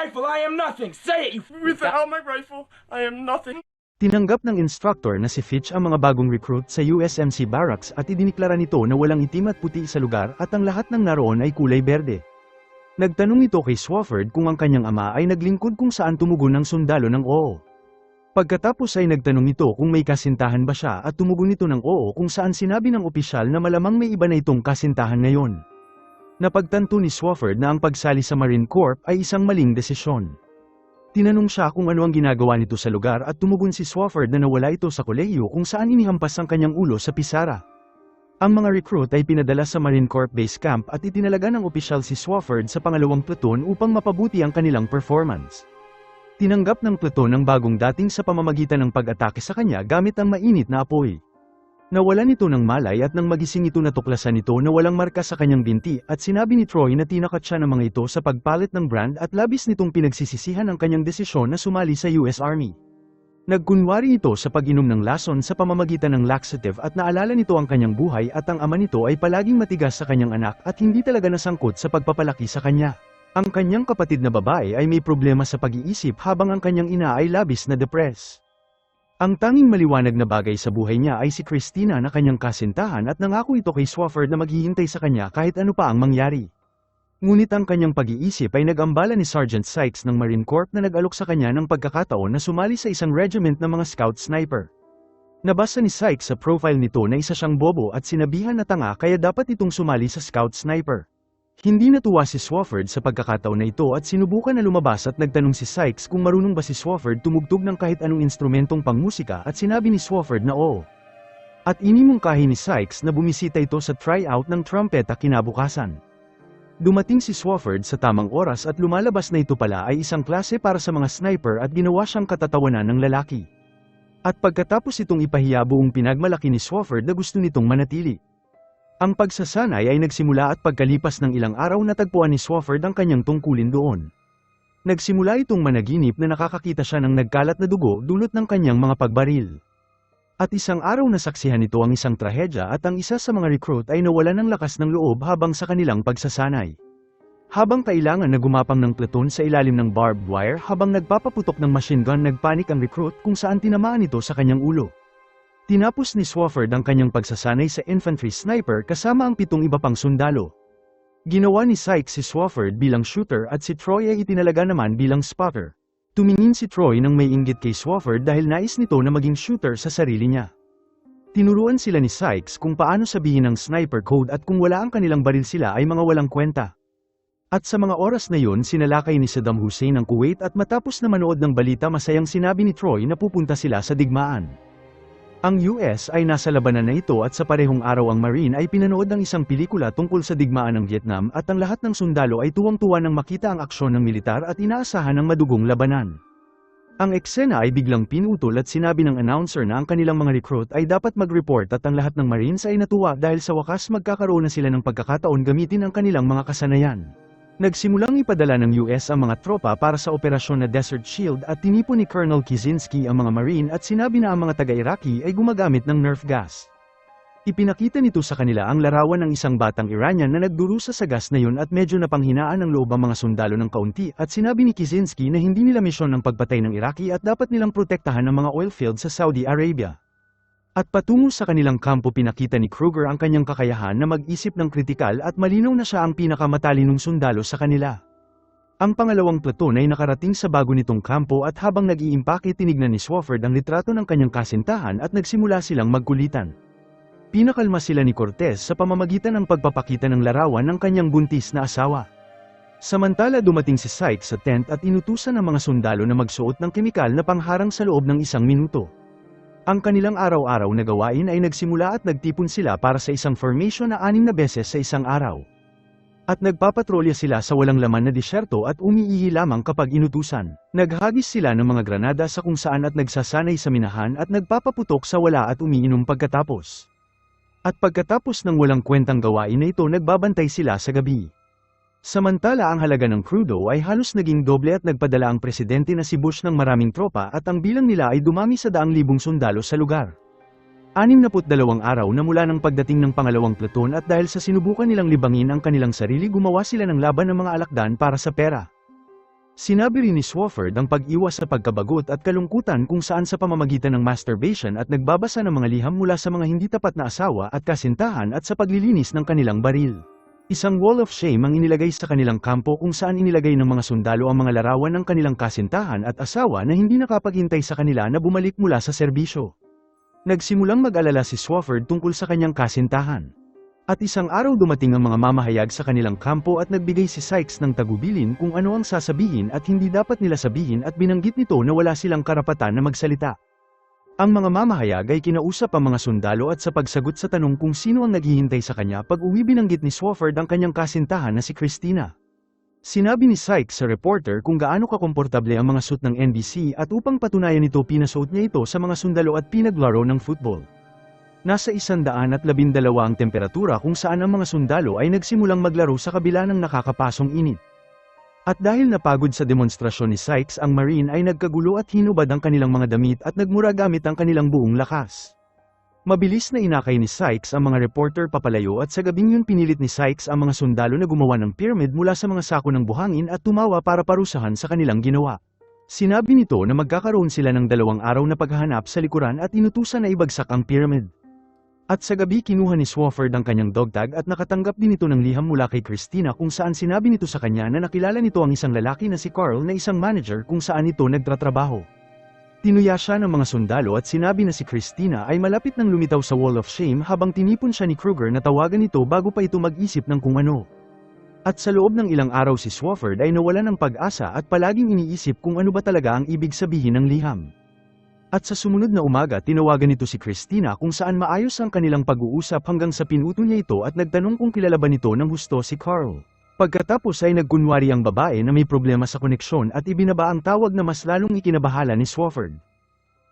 rifle, I am nothing. Say it, you Without my rifle, I am nothing. Tinanggap ng instructor na si Fitch ang mga bagong recruit sa USMC Barracks at idiniklara nito na walang itim at puti sa lugar at ang lahat ng naroon ay kulay berde. Nagtanong ito kay Swofford kung ang kanyang ama ay naglingkod kung saan tumugon ng sundalo ng oo. Pagkatapos ay nagtanong ito kung may kasintahan ba siya at tumugon ito ng oo kung saan sinabi ng opisyal na malamang may iba na itong kasintahan ngayon. Napagtanto ni Swofford na ang pagsali sa Marine Corps ay isang maling desisyon. Tinanong siya kung ano ang ginagawa nito sa lugar at tumugon si Swofford na nawala ito sa kolehiyo kung saan inihampas ang kanyang ulo sa pisara. Ang mga recruit ay pinadala sa Marine Corps Base Camp at itinalaga ng opisyal si Swofford sa pangalawang platoon upang mapabuti ang kanilang performance. Tinanggap ng platoon ang bagong dating sa pamamagitan ng pag-atake sa kanya gamit ang mainit na apoy. Nawalan ito ng malay at nang magising ito natuklasan ito na walang marka sa kanyang binti at sinabi ni Troy na tinakat siya ng mga ito sa pagpalit ng brand at labis nitong pinagsisisihan ang kanyang desisyon na sumali sa US Army. Nagkunwari ito sa pag-inom ng lason sa pamamagitan ng laxative at naalala nito ang kanyang buhay at ang ama nito ay palaging matigas sa kanyang anak at hindi talaga nasangkot sa pagpapalaki sa kanya. Ang kanyang kapatid na babae ay may problema sa pag-iisip habang ang kanyang ina ay labis na depressed. Ang tanging maliwanag na bagay sa buhay niya ay si Christina na kanyang kasintahan at nangako ito kay Swofford na maghihintay sa kanya kahit ano pa ang mangyari. Ngunit ang kanyang pag-iisip ay nag-ambala ni Sergeant Sykes ng Marine Corps na nag-alok sa kanya ng pagkakataon na sumali sa isang regiment ng mga scout sniper. Nabasa ni Sykes sa profile nito na isa siyang bobo at sinabihan na tanga kaya dapat itong sumali sa scout sniper. Hindi natuwa si Swofford sa pagkakataon na ito at sinubukan na lumabas at nagtanong si Sykes kung marunong ba si Swofford tumugtog ng kahit anong instrumentong pangmusika at sinabi ni Swofford na oo. At inimungkahi ni Sykes na bumisita ito sa tryout ng trumpeta kinabukasan. Dumating si Swofford sa tamang oras at lumalabas na ito pala ay isang klase para sa mga sniper at ginawa siyang katatawanan ng lalaki. At pagkatapos itong ipahiya buong pinagmalaki ni Swofford na gusto nitong manatili. Ang pagsasanay ay nagsimula at pagkalipas ng ilang araw natagpuan ni Swofford ang kanyang tungkulin doon. Nagsimula itong managinip na nakakakita siya ng nagkalat na dugo dulot ng kanyang mga pagbaril. At isang araw nasaksihan nito ang isang trahedya at ang isa sa mga recruit ay nawalan ng lakas ng loob habang sa kanilang pagsasanay. Habang kailangan na gumapang ng platoon sa ilalim ng barbed wire habang nagpapaputok ng machine gun nagpanik ang recruit kung saan tinamaan ito sa kanyang ulo. Tinapos ni Swofford ang kanyang pagsasanay sa infantry sniper kasama ang 7 iba pang sundalo. Ginawa ni Sykes si Swofford bilang shooter at si Troy ay itinalaga naman bilang spotter. Tumingin si Troy nang may inggit kay Swofford dahil nais nito na maging shooter sa sarili niya. Tinuruan sila ni Sykes kung paano sabihin ang sniper code at kung wala ang kanilang baril sila ay mga walang kwenta. At sa mga oras na yun sinalakay ni Saddam Hussein ang Kuwait at matapos na manood ng balita masayang sinabi ni Troy na pupunta sila sa digmaan. Ang US ay nasa labanan na ito at sa parehong araw ang Marine ay pinanood ng isang pelikula tungkol sa digmaan ng Vietnam at ang lahat ng sundalo ay tuwang-tuwa nang makita ang aksyon ng militar at inaasahan ng madugong labanan. Ang eksena ay biglang pinutol at sinabi ng announcer na ang kanilang mga recruit ay dapat mag-report at ang lahat ng Marines ay natuwa dahil sa wakas magkakaroon na sila ng pagkakataon gamitin ang kanilang mga kasanayan. Nagsimulang ipadala ng US ang mga tropa para sa operasyon na Desert Shield at tinipon ni Colonel Kizinski ang mga Marine at sinabi na ang mga taga-Iraqi ay gumagamit ng nerve gas. Ipinakita nito sa kanila ang larawan ng isang batang Iranian na nagdurusa sa gas na yun at medyo napanghinaan ng loob ang mga sundalo ng kaunti at sinabi ni Kizinski na hindi nila misyon ng pagpatay ng Iraqi at dapat nilang protektahan ang mga oil field sa Saudi Arabia. At patungo sa kanilang kampo pinakita ni Kruger ang kanyang kakayahan na mag-isip ng kritikal at malinaw na siya ang pinakamatalinong sundalo sa kanila. Ang pangalawang platoon ay nakarating sa bago nitong kampo at habang nag-iimpake tinignan ni Swofford ang litrato ng kanyang kasintahan at nagsimula silang magkulitan. Pinakalma sila ni Cortez sa pamamagitan ng pagpapakita ng larawan ng kanyang buntis na asawa. Samantala dumating si Sykes sa tent at inutusan ng mga sundalo na magsuot ng kemikal na pangharang sa loob ng 1 minuto. Ang kanilang araw-araw na gawain ay nagsimula at nagtipon sila para sa isang formation na 6 na beses sa isang araw. At nagpapatrolya sila sa walang laman na disyerto at umiihi lamang kapag inutusan. Naghagis sila ng mga granada sa kung saan at nagsasanay sa minahan at nagpapaputok sa wala at umiinom pagkatapos. At pagkatapos ng walang kwentang gawain na ito nagbabantay sila sa gabi. Samantala ang halaga ng crudo ay halos naging doble at nagpadala ang presidente na si Bush ng maraming tropa at ang bilang nila ay dumami sa 100,000 sundalo sa lugar. 62 araw na mula ng pagdating ng pangalawang platoon at dahil sa sinubukan nilang libangin ang kanilang sarili gumawa sila ng laban ng mga alakdan para sa pera. Sinabi rin ni Swofford ang pag-iwas sa pagkabagot at kalungkutan kung saan sa pamamagitan ng masturbation at nagbabasa ng mga liham mula sa mga hindi tapat na asawa at kasintahan at sa paglilinis ng kanilang baril. Isang wall of shame ang inilagay sa kanilang kampo kung saan inilagay ng mga sundalo ang mga larawan ng kanilang kasintahan at asawa na hindi nakapaghintay sa kanila na bumalik mula sa serbisyo. Nagsimulang mag-alala si Swofford tungkol sa kanyang kasintahan. At isang araw dumating ang mga mamahayag sa kanilang kampo at nagbigay si Sykes ng tagubilin kung ano ang sasabihin at hindi dapat nila sabihin at binanggit nito na wala silang karapatan na magsalita. Ang mga mamahayag ay kinausap ang mga sundalo at sa pagsagot sa tanong kung sino ang naghihintay sa kanya pag-uwi binanggit ni Swofford ang kanyang kasintahan na si Christina. Sinabi ni Sykes sa reporter kung gaano kakomportable ang mga suit ng NBC at upang patunayan nito pinasuot niya ito sa mga sundalo at pinaglaro ng football. Nasa 112 ang temperatura kung saan ang mga sundalo ay nagsimulang maglaro sa kabila ng nakakapasong init. At dahil napagod sa demonstrasyon ni Sykes ang Marine ay nagkagulo at hinubad ang kanilang mga damit at nagmura gamit ang kanilang buong lakas. Mabilis na inakay ni Sykes ang mga reporter papalayo at sa gabing yun pinilit ni Sykes ang mga sundalo na gumawa ng pyramid mula sa mga sako ng buhangin at tumawa para parusahan sa kanilang ginawa. Sinabi nito na magkakaroon sila ng 2 araw na paghahanap sa likuran at inutusan na ibagsak ang pyramid. At sa gabi kinuha ni Swofford ang kanyang dogtag at nakatanggap din ito ng liham mula kay Christina kung saan sinabi nito sa kanya na nakilala nito ang isang lalaki na si Carl na isang manager kung saan ito nagtatrabaho. Tinuya siya ng mga sundalo at sinabi na si Christina ay malapit nang lumitaw sa Wall of Shame habang tinipon siya ni Kruger na tawagan ito bago pa ito mag-isip ng kung ano. At sa loob ng ilang araw si Swofford ay nawalan ng pag-asa at palaging iniisip kung ano ba talaga ang ibig sabihin ng liham. At sa sumunod na umaga tinawagan nito si Christina kung saan maayos ang kanilang pag-uusap hanggang sa pinuto niya ito at nagtanong kung kilala ba nito ng husto si Carl. Pagkatapos ay nagkunwari ang babae na may problema sa koneksyon at ibinaba ang tawag na mas lalong ikinabahala ni Swofford.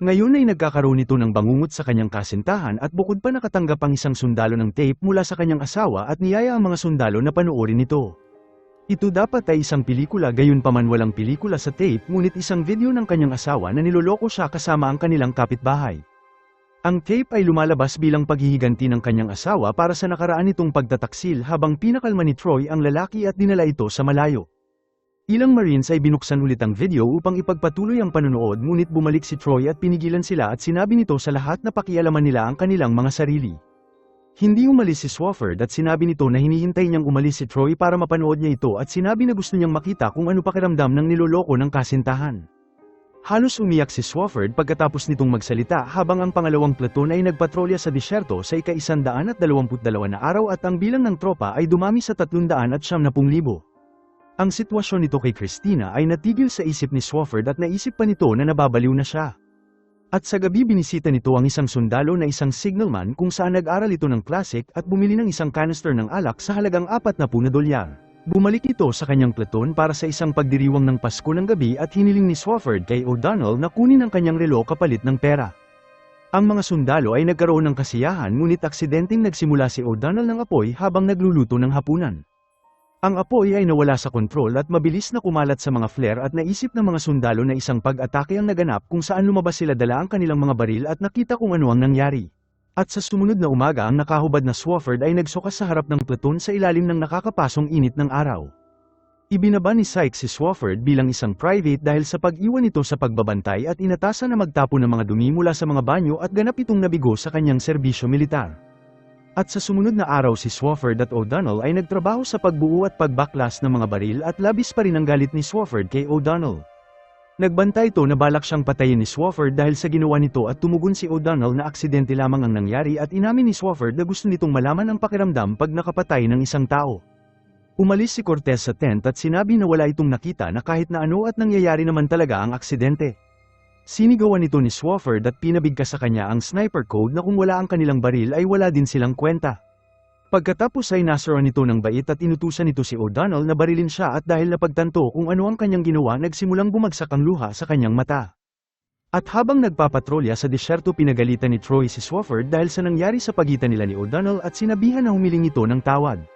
Ngayon ay nagkakaroon nito ng bangungot sa kanyang kasintahan at bukod pa nakatanggap ang isang sundalo ng tape mula sa kanyang asawa at niyaya ang mga sundalo na panoorin ito. Ito dapat ay isang pelikula gayunpaman walang pelikula sa tape ngunit isang video ng kanyang asawa na niloloko siya kasama ang kanilang kapitbahay. Ang tape ay lumalabas bilang paghihiganti ng kanyang asawa para sa nakaraan nitong pagtataksil habang pinakalma ni Troy ang lalaki at dinala ito sa malayo. Ilang Marines ay binuksan ulit ang video upang ipagpatuloy ang panonood ngunit bumalik si Troy at pinigilan sila at sinabi nito sa lahat na pakialaman nila ang kanilang mga sarili. Hindi umalis si Swofford at sinabi nito na hinihintay niyang umalis si Troy para mapanood niya ito at sinabi na gusto niyang makita kung ano pakiramdam ng niloloko ng kasintahan. Halos umiyak si Swofford pagkatapos nitong magsalita habang ang pangalawang platon ay nagpatrolya sa disyerto sa ika-122 na araw at ang bilang ng tropa ay dumami sa 370,000. Ang sitwasyon nito kay Christina ay natigil sa isip ni Swofford at naisip pa nito na nababaliw na siya. At sa gabi binisita nito ang isang sundalo na isang signalman kung saan nag-aral ito ng classic at bumili ng isang canister ng alak sa halagang $40. Bumalik ito sa kanyang platon para sa isang pagdiriwang ng Pasko ng gabi at hiniling ni Swofford kay O'Donnell na kunin ang kanyang relo kapalit ng pera. Ang mga sundalo ay nagkaroon ng kasiyahan ngunit aksidenteng nagsimula si O'Donnell ng apoy habang nagluluto ng hapunan. Ang apoy ay nawala sa kontrol at mabilis na kumalat sa mga flare at naisip ng mga sundalo na isang pag-atake ang naganap kung saan lumabas sila dala ang kanilang mga baril at nakita kung ano ang nangyari. At sa sumunod na umaga ang nakahubad na Swofford ay nagsukas sa harap ng platon sa ilalim ng nakakapasong init ng araw. Ibinaba ni Sykes si Swofford bilang isang private dahil sa pag-iwan nito sa pagbabantay at inatasan na magtapon ng mga dumi mula sa mga banyo at ganap itong nabigo sa kanyang serbisyo militar. At sa sumunod na araw si Swofford at O'Donnell ay nagtrabaho sa pagbuo at pagbaklas ng mga baril at labis pa rin ang galit ni Swofford kay O'Donnell. Nagbantay ito na balak siyang patayin ni Swofford dahil sa ginawa nito at tumugon si O'Donnell na aksidente lamang ang nangyari at inamin ni Swofford na gusto nitong malaman ang pakiramdam pag nakapatay ng isang tao. Umalis si Cortez sa tent at sinabi na wala itong nakita na kahit na ano at nangyayari naman talaga ang aksidente. Sinigawan nito ni Swofford at pinabigkas sa kanya ang sniper code na kung wala ang kanilang baril ay wala din silang kwenta. Pagkatapos ay nasaruan nito ng bait at inutusan nito si O'Donnell na barilin siya at dahil napagtanto kung ano ang kanyang ginawa nagsimulang bumagsak ang luha sa kanyang mata. At habang nagpapatrolya sa disyerto pinagalitan ni Troy si Swofford dahil sa nangyari sa pagitan nila ni O'Donnell at sinabihan na humiling ito ng tawad.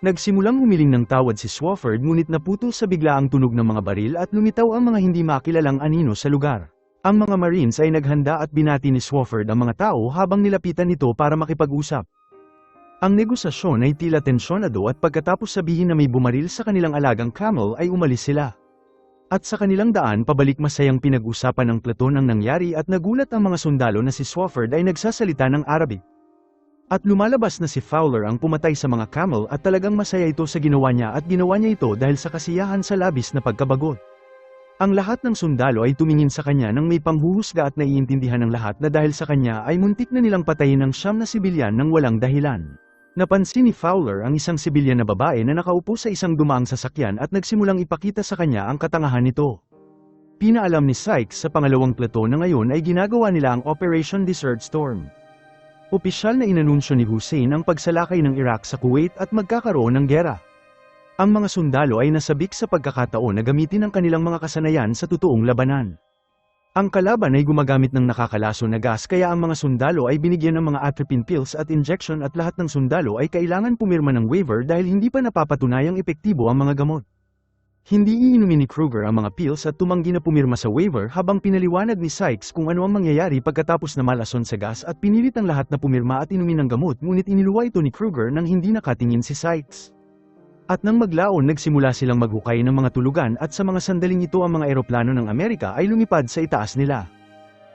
Nagsimulang humiling ng tawad si Swofford ngunit naputol sa biglaang tunog ng mga baril at lumitaw ang mga hindi makilalang anino sa lugar. Ang mga Marines ay naghanda at binati ni Swofford ang mga tao habang nilapitan nito para makipag-usap. Ang negosasyon ay tila tensyonado at pagkatapos sabihin na may bumaril sa kanilang alagang camel ay umalis sila. At sa kanilang daan pabalik masayang pinag-usapan ng Platon ang nangyari at nagulat ang mga sundalo na si Swofford ay nagsasalita ng Arabic. At lumalabas na si Fowler ang pumatay sa mga camel at talagang masaya ito sa ginawa niya at ginawa niya ito dahil sa kasiyahan sa labis na pagkabagot. Ang lahat ng sundalo ay tumingin sa kanya nang may panghuhusga at naiintindihan ng lahat na dahil sa kanya ay muntik na nilang patayin ng 9 na sibilyan ng walang dahilan. Napansin ni Fowler ang isang sibilyan na babae na nakaupo sa isang dumaang sasakyan at nagsimulang ipakita sa kanya ang katangahan nito. Pinaalam ni Sykes sa pangalawang plato na ngayon ay ginagawa nila ang Operation Desert Storm. Opisyal na inanunsyo ni Hussein ang pagsalakay ng Iraq sa Kuwait at magkakaroon ng gera. Ang mga sundalo ay nasabik sa pagkakataon na gamitin ang kanilang mga kasanayan sa totoong labanan. Ang kalaban ay gumagamit ng nakakalaso na gas kaya ang mga sundalo ay binigyan ng mga atropine pills at injection at lahat ng sundalo ay kailangan pumirma ng waiver dahil hindi pa napapatunayang epektibo ang mga gamot. Hindi iinumin ni Kruger ang mga pills at tumanggi na pumirma sa waiver habang pinaliwanag ni Sykes kung ano ang mangyayari pagkatapos na malason sa gas at pinilit ang lahat na pumirma at inumin ng gamot ngunit iniluwa ito ni Kruger nang hindi nakatingin si Sykes. At nang maglaon nagsimula silang maghukay ng mga tulugan at sa mga sandaling ito ang mga eroplano ng Amerika ay lumipad sa itaas nila.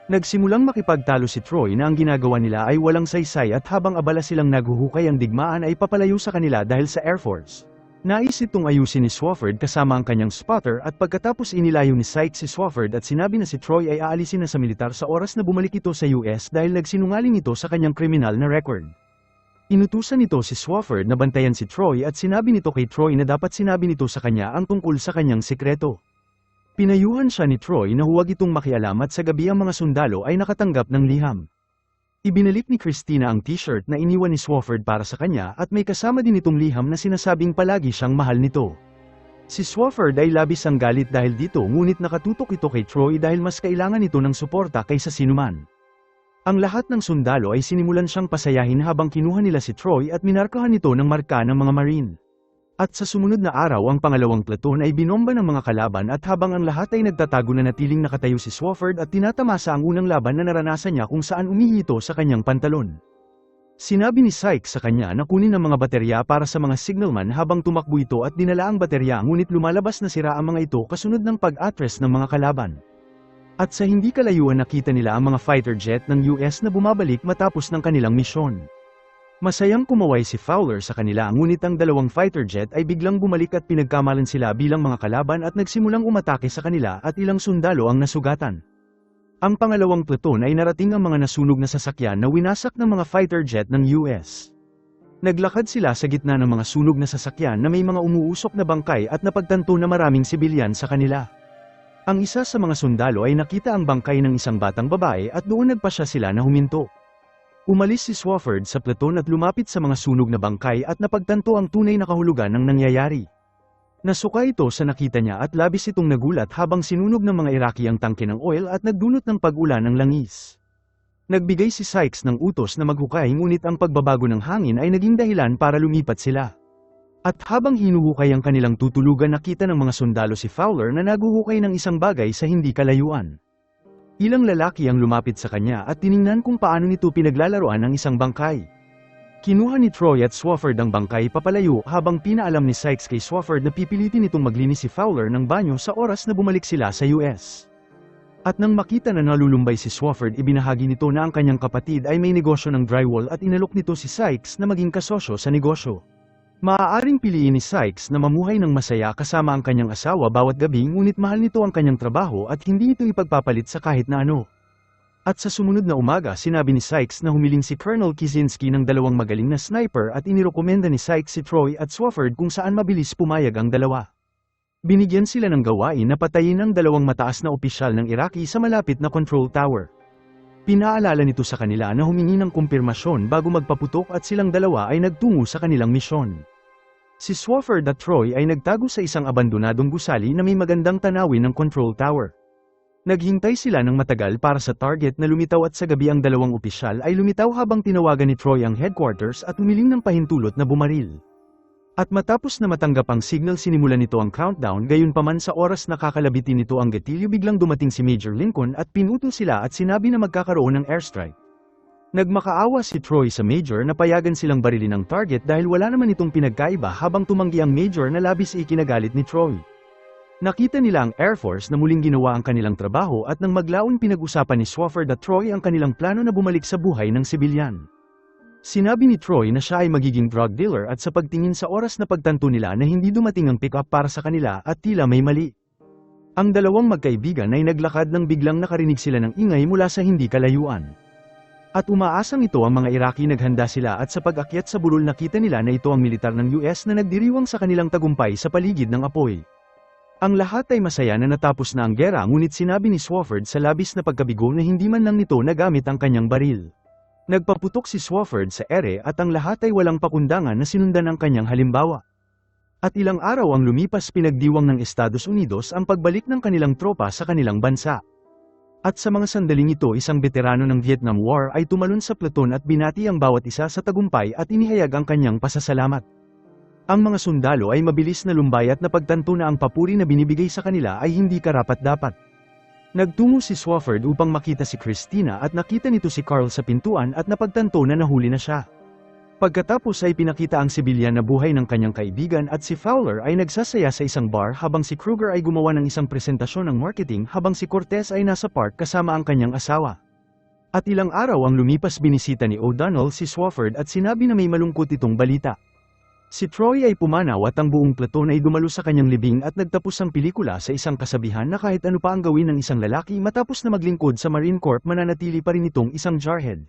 Nagsimulang makipagtalo si Troy na ang ginagawa nila ay walang saysay at habang abala silang naghuhukay ang digmaan ay papalayo sa kanila dahil sa Air Force. Nais itong ayusin ni Swofford kasama ang kanyang spotter at pagkatapos inilayo ni Sykes si Swofford at sinabi na si Troy ay aalisin na sa militar sa oras na bumalik ito sa US dahil nagsinungaling ito sa kanyang kriminal na record. Inutusan nito si Swofford na bantayan si Troy at sinabi nito kay Troy na dapat sinabi nito sa kanya ang tungkol sa kanyang sikreto. Pinayuhan siya ni Troy na huwag itong makialam at sa gabi ang mga sundalo ay nakatanggap ng liham. Ibinalik ni Christina ang t-shirt na iniwan ni Swofford para sa kanya at may kasama din itong liham na sinasabing palagi siyang mahal nito. Si Swofford ay labis ang galit dahil dito ngunit nakatutok ito kay Troy dahil mas kailangan ito ng suporta kaysa sinuman. Ang lahat ng sundalo ay sinimulan siyang pasayahin habang kinuha nila si Troy at minarkahan ito ng marka ng mga Marine. At sa sumunod na araw ang pangalawang platon ay binomba ng mga kalaban at habang ang lahat ay nagtatago na natiling nakatayo si Swofford at tinatamasa ang unang laban na naranasan niya kung saan umihi ito sa kanyang pantalon. Sinabi ni Sykes sa kanya na kunin ang mga baterya para sa mga signalman habang tumakbo ito at dinala ang baterya ngunit lumalabas na sira ang mga ito kasunod ng pag-address ng mga kalaban. At sa hindi kalayuan nakita nila ang mga fighter jet ng US na bumabalik matapos ng kanilang misyon. Masayang kumaway si Fowler sa kanila ngunit ang dalawang fighter jet ay biglang bumalik at pinagkamalan sila bilang mga kalaban at nagsimulang umatake sa kanila at ilang sundalo ang nasugatan. Ang pangalawang platon ay narating ang mga nasunog na sasakyan na winasak ng mga fighter jet ng US. Naglakad sila sa gitna ng mga sunog na sasakyan na may mga umuusok na bangkay at napagtanto na maraming sibilyan sa kanila. Ang isa sa mga sundalo ay nakita ang bangkay ng isang batang babae at doon nagpasya sila na huminto. Umalis si Swofford sa platon at lumapit sa mga sunog na bangkay at napagtanto ang tunay na kahulugan ng nangyayari. Nasuka ito sa nakita niya at labis itong nagulat habang sinunog ng mga Iraqi ang tangke ng oil at nagdulot ng pag-ulan ng langis. Nagbigay si Sykes ng utos na maghukay ngunit ang pagbabago ng hangin ay naging dahilan para lumipat sila. At habang hinuhukay ang kanilang tutulugan nakita ng mga sundalo si Fowler na naghuhukay ng isang bagay sa hindi kalayuan. Ilang lalaki ang lumapit sa kanya at tiningnan kung paano nito pinaglalaroan ang isang bangkay. Kinuha ni Troy at Swofford ang bangkay papalayo habang pinaalam ni Sykes kay Swofford na pipilitin itong maglinis si Fowler ng banyo sa oras na bumalik sila sa US. At nang makita na nalulumbay si Swofford ibinahagi nito na ang kanyang kapatid ay may negosyo ng drywall at inalok nito si Sykes na maging kasosyo sa negosyo. Maaaring piliin ni Sykes na mamuhay ng masaya kasama ang kanyang asawa bawat gabi ngunit mahal nito ang kanyang trabaho at hindi ito ipagpapalit sa kahit na ano. At sa sumunod na umaga sinabi ni Sykes na humiling si Colonel Kizinski ng dalawang magaling na sniper at inirekomenda ni Sykes si Troy at Swofford kung saan mabilis pumayag ang dalawa. Binigyan sila ng gawain na patayin ang dalawang mataas na opisyal ng Iraqi sa malapit na control tower. Pinaalala nito sa kanila na humingi ng kumpirmasyon bago magpaputok at silang dalawa ay nagtungo sa kanilang misyon. Si Swofford at Troy ay nagtago sa isang abandonadong gusali na may magandang tanawin ng control tower. Naghintay sila ng matagal para sa target na lumitaw at sa gabi ang dalawang opisyal ay lumitaw habang tinawagan ni Troy ang headquarters at humiling ng pahintulot na bumaril. At matapos na matanggap ang signal sinimulan nito ang countdown gayunpaman sa oras na kakalabitin nito ang gatilyo biglang dumating si Major Lincoln at pinutol sila at sinabi na magkakaroon ng airstrike. Nagmakaawa si Troy sa Major na payagan silang barilin ang target dahil wala naman itong pinagkaiba habang tumanggi ang Major na labis ikinagalit ni Troy. Nakita nila ang Air Force na muling ginawa ang kanilang trabaho at nang maglaon pinag-usapan ni Swofford at Troy ang kanilang plano na bumalik sa buhay ng sibilyan. Sinabi ni Troy na siya ay magiging drug dealer at sa pagtingin sa oras na pagtanto nila na hindi dumating ang pick-up para sa kanila at tila may mali. Ang dalawang magkaibigan ay naglakad nang biglang nakarinig sila ng ingay mula sa hindi kalayuan. At umaasang ito ang mga Iraqi naghanda sila at sa pag-akyat sa burol nakita nila na ito ang militar ng US na nagdiriwang sa kanilang tagumpay sa paligid ng apoy. Ang lahat ay masaya na natapos na ang gera ngunit sinabi ni Swofford sa labis na pagkabigo na hindi man lang nito nagamit ang kanyang baril. Nagpaputok si Swofford sa ere at ang lahat ay walang pakundangan na sinundan ang kanyang halimbawa. At ilang araw ang lumipas pinagdiwang ng Estados Unidos ang pagbalik ng kanilang tropa sa kanilang bansa. At sa mga sandaling ito isang veterano ng Vietnam War ay tumalon sa platon at binati ang bawat isa sa tagumpay at inihayag ang kanyang pasasalamat. Ang mga sundalo ay mabilis na lumbay at napagtanto na ang papuri na binibigay sa kanila ay hindi karapat-dapat. Nagtungo si Swofford upang makita si Christina at nakita nito si Carl sa pintuan at napagtanto na nahuli na siya. Pagkatapos ay pinakita ang sibilyan na buhay ng kanyang kaibigan at si Fowler ay nagsasaya sa isang bar habang si Kruger ay gumawa ng isang presentasyon ng marketing habang si Cortez ay nasa park kasama ang kanyang asawa. At ilang araw ang lumipas binisita ni O'Donnell si Swofford at sinabi na may malungkot itong balita. Si Troy ay pumanaw at ang buong platon ay dumalo sa kanyang libing at nagtapos ang pelikula sa isang kasabihan na kahit ano pa ang gawin ng isang lalaki matapos na maglingkod sa Marine Corps mananatili pa rin itong isang jarhead.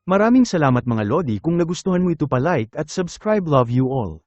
Maraming salamat mga Lodi kung nagustuhan mo ito pa like at subscribe, love you all.